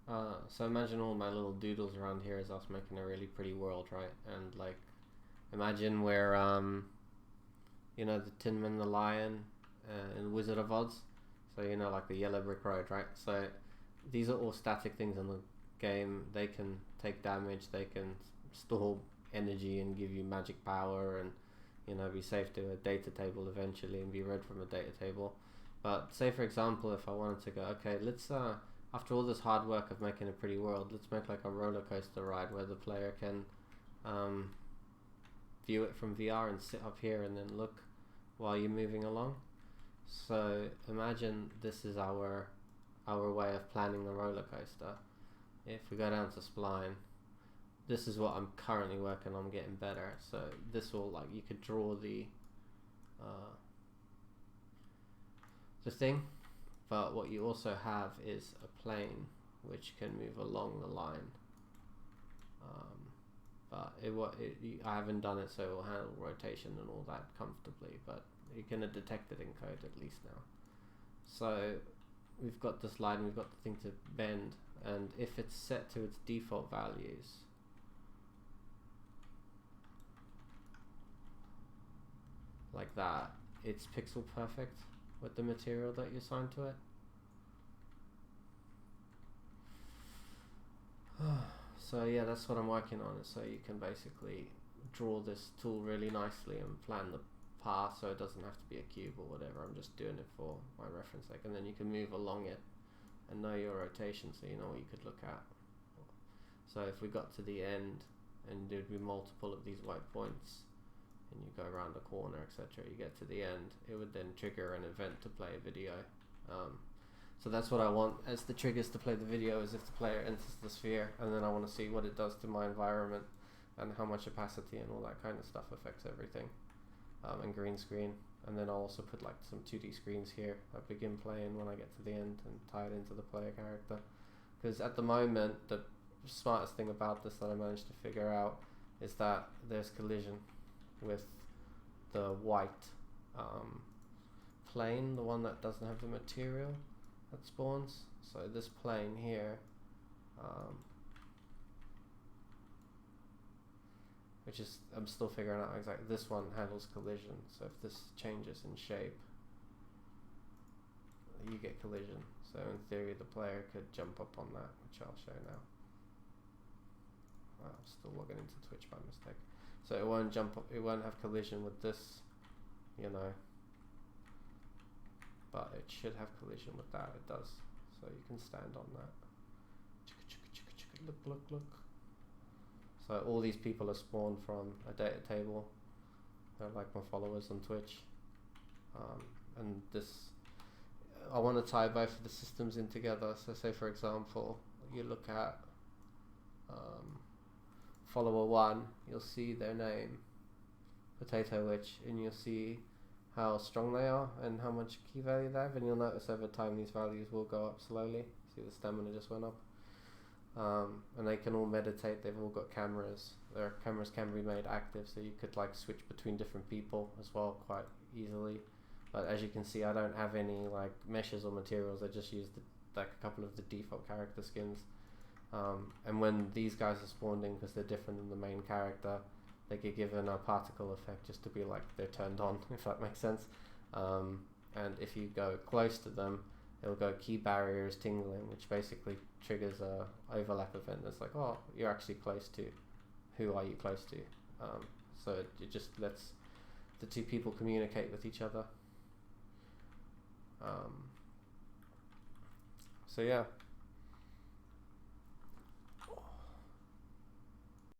So imagine all my little doodles around here is us making a really pretty world, right? And like, imagine where you know, the Tin Man the Lion in Wizard of Oz. So you know, like the yellow brick road, right? So these are all static things in the game. They can take damage. They can store energy and give you magic power, and you know, be saved to a data table eventually and be read from a data table. But say for example, if I wanted to go, okay, let's after all this hard work of making a pretty world, let's make like a roller coaster ride where the player can um, view it from VR and sit up here and then look while you're moving along. So imagine this is our way of planning the roller coaster. If we go down to spline, this is what I'm currently working on getting better. So this will, like, you could draw the thing, but what you also have is a plane which can move along the line. But I haven't done it so it will handle rotation and all that comfortably, but you're going to detect it in code at least now. So we've got this line, we've got the thing to bend, and if it's set to its default values, like that, it's pixel perfect with the material that you assign to it. So yeah, that's what I'm working on, so you can basically draw this tool really nicely and plan the path so it doesn't have to be a cube or whatever. I'm just doing it for my reference sake, and then you can move along it and know your rotation so you know what you could look at. So if we got to the end and there'd be multiple of these white points and you go around a corner, etc., you get to the end, it would then trigger an event to play a video. So that's what I want as the triggers to play the video, is if the player enters the sphere, and then I want to see what it does to my environment and how much opacity and all that kind of stuff affects everything. And green screen, and then I'll also put like some 2D screens here that begin playing when I get to the end and tie it into the player character. Because at the moment, the smartest thing about this that I managed to figure out is that there's collision with the white plane, the one that doesn't have the material that spawns. So this plane here, which is, I'm still figuring out exactly, this one handles collision. So if this changes in shape, you get collision. So in theory the player could jump up on that, which I'll show now. I'm still logging into Twitch by mistake. So it won't jump up, it won't have collision with this, you know, but it should have collision with that. It does. So you can stand on that. Look, look, look. So all these people are spawned from a data table. They're like my followers on Twitch. And this, I want to tie both of the systems in together. So say for example, you look at follower 1, you'll see their name, Potato Witch, and you'll see how strong they are and how much key value they have, and you'll notice over time these values will go up slowly. See, the stamina just went up. And they can all meditate. They've all got cameras. Their cameras can be made active, so you could like switch between different people as well quite easily. But as you can see, I don't have any like meshes or materials. I just used like a couple of the default character skins. And when these guys are spawned in, because they're different than the main character, they get given a particle effect just to be like they're turned on, if that makes sense. And if you go close to them, it'll go key barriers tingling, which basically triggers a overlap event that's like, oh, you're actually close to, who are you close to? So it just lets the two people communicate with each other. So yeah.